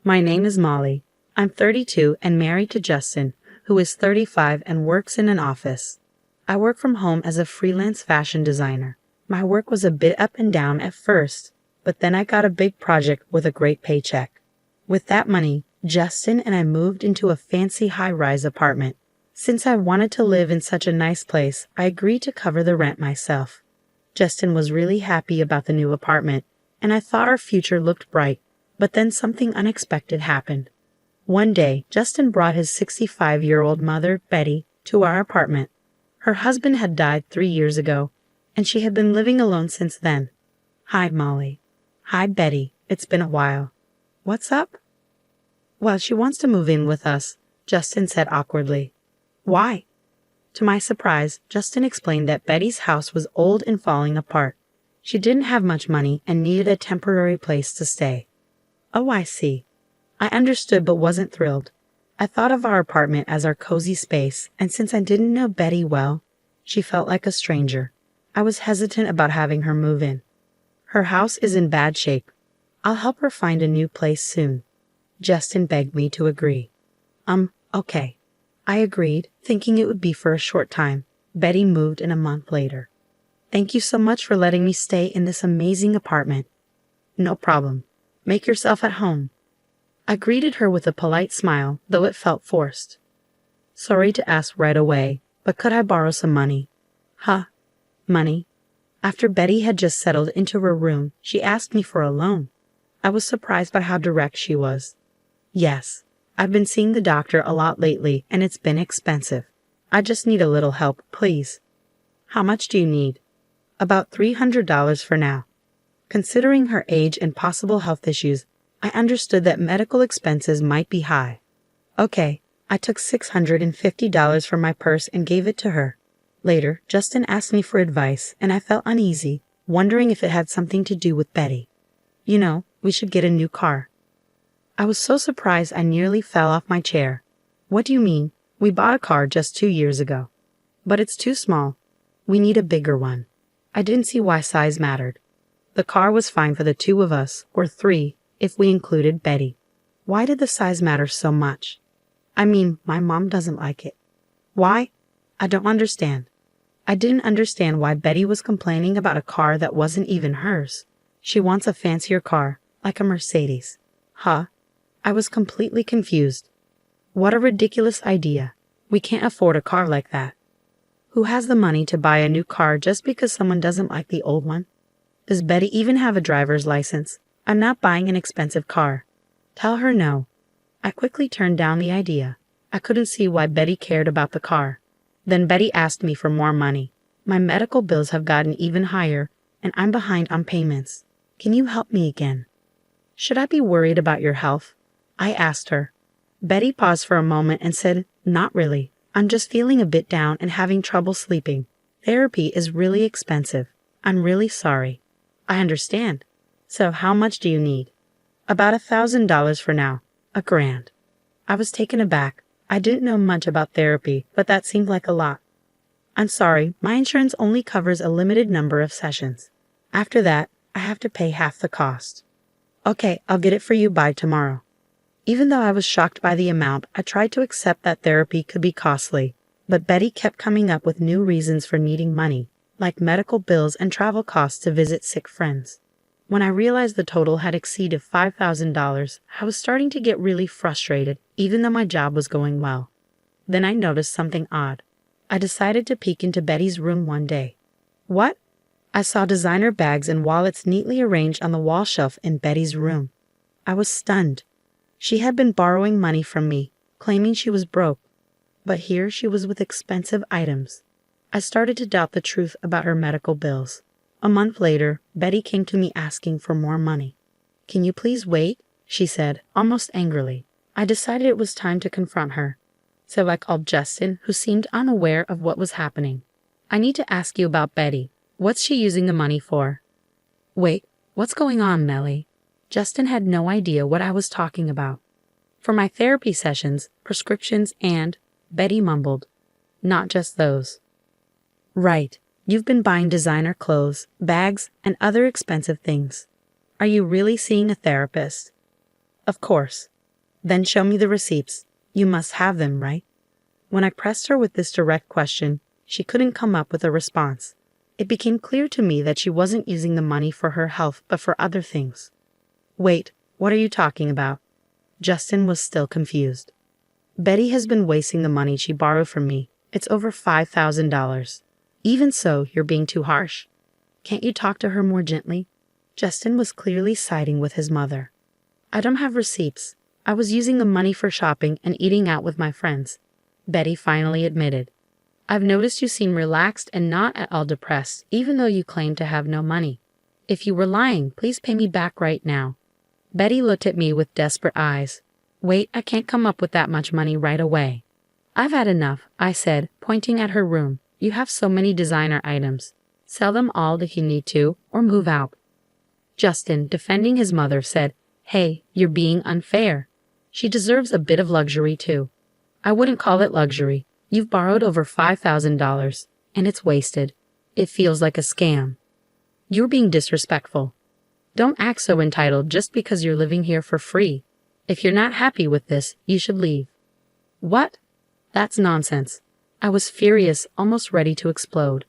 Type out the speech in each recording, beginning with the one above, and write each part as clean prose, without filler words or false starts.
My name is Molly. I'm 32 and married to Justin, who is 35 and works in an office. I work from home as a freelance fashion designer. My work was a bit up and down at first, but then I got a big project with a great paycheck. With that money, Justin and I moved into a fancy high-rise apartment. Since I wanted to live in such a nice place, I agreed to cover the rent myself. Justin was really happy about the new apartment, and I thought our future looked bright, but then something unexpected happened. One day, Justin brought his 65-year-old mother, Betty, to our apartment. Her husband had died 3 years ago, and she had been living alone since then. Hi, Molly. Hi, Betty. It's been a while. What's up? Well, she wants to move in with us, Justin said awkwardly. Why? To my surprise, Justin explained that Betty's house was old and falling apart. She didn't have much money and needed a temporary place to stay. Oh, I see. I understood but wasn't thrilled. I thought of our apartment as our cozy space, and since I didn't know Betty well, she felt like a stranger. I was hesitant about having her move in. Her house is in bad shape. I'll help her find a new place soon. Justin begged me to agree. Okay. I agreed, thinking it would be for a short time. Betty moved in a month later. Thank you so much for letting me stay in this amazing apartment. No problem. Make yourself at home. I greeted her with a polite smile, though it felt forced. Sorry to ask right away, but could I borrow some money? Huh? Money? After Betty had just settled into her room, she asked me for a loan. I was surprised by how direct she was. Yes, I've been seeing the doctor a lot lately, and it's been expensive. I just need a little help, please. How much do you need? About $300 for now. Considering her age and possible health issues, I understood that medical expenses might be high. Okay, I took $650 from my purse and gave it to her. Later, Justin asked me for advice, and I felt uneasy, wondering if it had something to do with Betty. You know, we should get a new car. I was so surprised I nearly fell off my chair. What do you mean? We bought a car just 2 years ago. But it's too small. We need a bigger one. I didn't see why size mattered. The car was fine for the 2 of us, or 3, if we included Betty. Why did the size matter so much? I mean, my mom doesn't like it. Why? I don't understand. I didn't understand why Betty was complaining about a car that wasn't even hers. She wants a fancier car, like a Mercedes. Huh? I was completely confused. What a ridiculous idea. We can't afford a car like that. Who has the money to buy a new car just because someone doesn't like the old one? Does Betty even have a driver's license? I'm not buying an expensive car. Tell her no. I quickly turned down the idea. I couldn't see why Betty cared about the car. Then Betty asked me for more money. My medical bills have gotten even higher, and I'm behind on payments. Can you help me again? Should I be worried about your health? I asked her. Betty paused for a moment and said, Not really. I'm just feeling a bit down and having trouble sleeping. Therapy is really expensive. I'm really sorry. I understand. So how much do you need? About $1,000 for now. $1,000. I was taken aback. I didn't know much about therapy, but that seemed like a lot. I'm sorry, my insurance only covers a limited number of sessions. After that, I have to pay half the cost. Okay, I'll get it for you by tomorrow. Even though I was shocked by the amount, I tried to accept that therapy could be costly, but Betty kept coming up with new reasons for needing money, like medical bills and travel costs to visit sick friends. When I realized the total had exceeded $5,000, I was starting to get really frustrated, even though my job was going well. Then I noticed something odd. I decided to peek into Betty's room one day. What? I saw designer bags and wallets neatly arranged on the wall shelf in Betty's room. I was stunned. She had been borrowing money from me, claiming she was broke. But here she was with expensive items. I started to doubt the truth about her medical bills. A month later, Betty came to me asking for more money. Can you please wait? She said, almost angrily. I decided it was time to confront her. So I called Justin, who seemed unaware of what was happening. I need to ask you about Betty. What's she using the money for? Wait, what's going on, Melly? Justin had no idea what I was talking about. For my therapy sessions, prescriptions, and, Betty mumbled, not just those. Right. You've been buying designer clothes, bags, and other expensive things. Are you really seeing a therapist? Of course. Then show me the receipts. You must have them, right? When I pressed her with this direct question, she couldn't come up with a response. It became clear to me that she wasn't using the money for her health but for other things. Wait, what are you talking about? Justin was still confused. Betty has been wasting the money she borrowed from me. It's over $5,000. Even so, you're being too harsh. Can't you talk to her more gently? Justin was clearly siding with his mother. I don't have receipts. I was using the money for shopping and eating out with my friends, Betty finally admitted. I've noticed you seem relaxed and not at all depressed, even though you claim to have no money. If you were lying, please pay me back right now. Betty looked at me with desperate eyes. Wait, I can't come up with that much money right away. I've had enough, I said, pointing at her room. You have so many designer items. Sell them all if you need to, or move out. Justin, defending his mother, said, Hey, you're being unfair. She deserves a bit of luxury too. I wouldn't call it luxury. You've borrowed over $5,000, and it's wasted. It feels like a scam. You're being disrespectful. Don't act so entitled just because you're living here for free. If you're not happy with this, you should leave. What? That's nonsense. I was furious, almost ready to explode.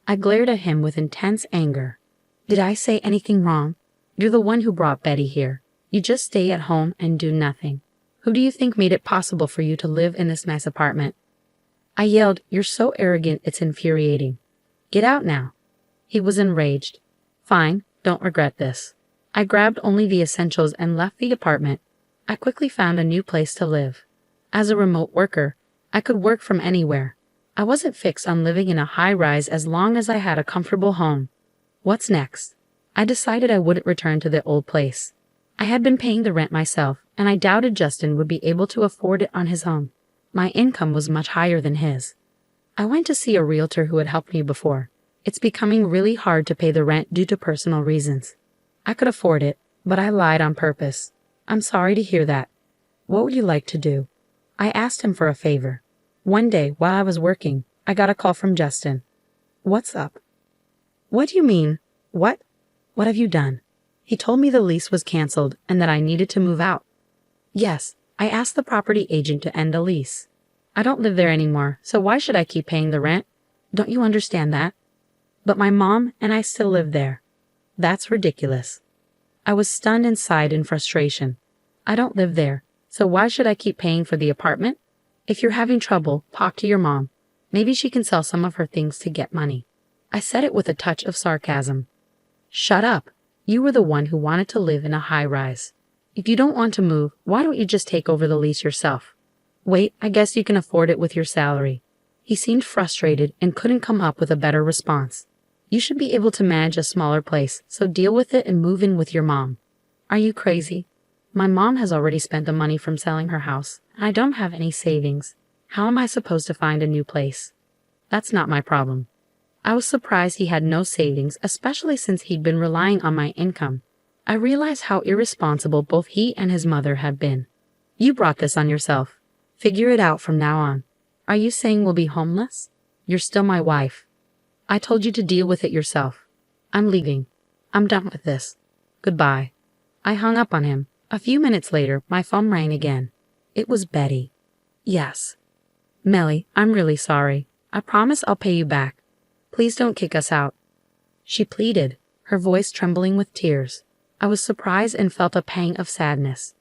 I glared at him with intense anger. Did I say anything wrong? You're the one who brought Betty here. You just stay at home and do nothing. Who do you think made it possible for you to live in this nice apartment? I yelled, You're so arrogant, it's infuriating. Get out now. He was enraged. Fine, don't regret this. I grabbed only the essentials and left the apartment. I quickly found a new place to live. As a remote worker, I could work from anywhere. I wasn't fixed on living in a high-rise as long as I had a comfortable home. What's next? I decided I wouldn't return to the old place. I had been paying the rent myself, and I doubted Justin would be able to afford it on his own. My income was much higher than his. I went to see a realtor who had helped me before. It's becoming really hard to pay the rent due to personal reasons. I could afford it, but I lied on purpose. I'm sorry to hear that. What would you like to do? I asked him for a favor. One day, while I was working, I got a call from Justin. What's up? What do you mean? What? What have you done? He told me the lease was canceled and that I needed to move out. Yes, I asked the property agent to end the lease. I don't live there anymore, so why should I keep paying the rent? Don't you understand that? But my mom and I still live there. That's ridiculous. I was stunned and sighed in frustration. I don't live there, so why should I keep paying for the apartment? If you're having trouble, talk to your mom. Maybe she can sell some of her things to get money. I said it with a touch of sarcasm. Shut up. You were the one who wanted to live in a high-rise. If you don't want to move, why don't you just take over the lease yourself? Wait, I guess you can afford it with your salary. He seemed frustrated and couldn't come up with a better response. You should be able to manage a smaller place, so deal with it and move in with your mom. Are you crazy? My mom has already spent the money from selling her house, and I don't have any savings. How am I supposed to find a new place? That's not my problem. I was surprised he had no savings, especially since he'd been relying on my income. I realized how irresponsible both he and his mother had been. You brought this on yourself. Figure it out from now on. Are you saying we'll be homeless? You're still my wife. I told you to deal with it yourself. I'm leaving. I'm done with this. Goodbye. I hung up on him. A few minutes later, my phone rang again. It was Betty. Yes. Melly, I'm really sorry. I promise I'll pay you back. Please don't kick us out. She pleaded, her voice trembling with tears. I was surprised and felt a pang of sadness.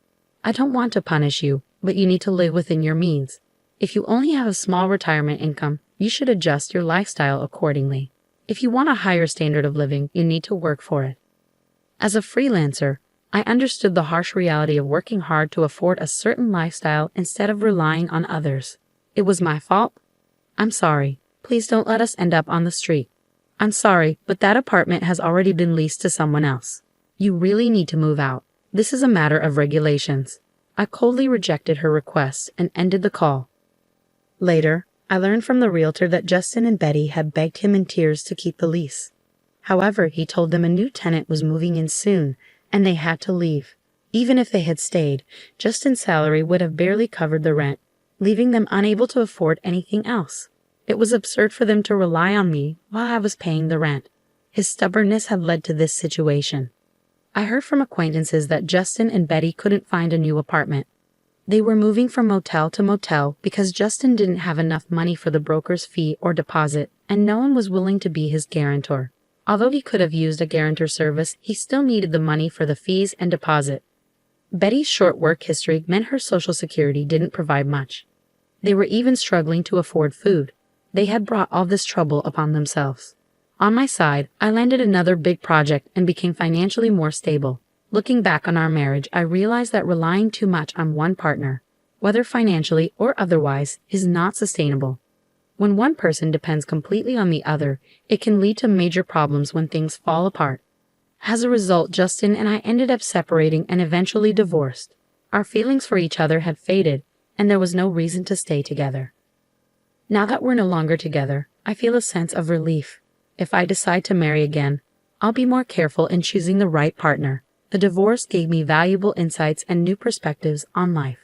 I don't want to punish you, but you need to live within your means. If you only have a small retirement income, you should adjust your lifestyle accordingly. If you want a higher standard of living, you need to work for it. As a freelancer, I understood the harsh reality of working hard to afford a certain lifestyle instead of relying on others. It was my fault. I'm sorry. Please don't let us end up on the street. I'm sorry, but that apartment has already been leased to someone else. You really need to move out. This is a matter of regulations. I coldly rejected her request and ended the call. Later, I learned from the realtor that Justin and Betty had begged him in tears to keep the lease. However, he told them a new tenant was moving in soon, and they had to leave. Even if they had stayed, Justin's salary would have barely covered the rent, leaving them unable to afford anything else. It was absurd for them to rely on me while I was paying the rent. His stubbornness had led to this situation. I heard from acquaintances that Justin and Betty couldn't find a new apartment. They were moving from motel to motel because Justin didn't have enough money for the broker's fee or deposit, and no one was willing to be his guarantor. Although he could have used a guarantor service, he still needed the money for the fees and deposit. Betty's short work history meant her Social Security didn't provide much. They were even struggling to afford food. They had brought all this trouble upon themselves. On my side, I landed another big project and became financially more stable. Looking back on our marriage, I realized that relying too much on one partner, whether financially or otherwise, is not sustainable. When one person depends completely on the other, it can lead to major problems when things fall apart. As a result, Justin and I ended up separating and eventually divorced. Our feelings for each other had faded, and there was no reason to stay together. Now that we're no longer together, I feel a sense of relief. If I decide to marry again, I'll be more careful in choosing the right partner. The divorce gave me valuable insights and new perspectives on life.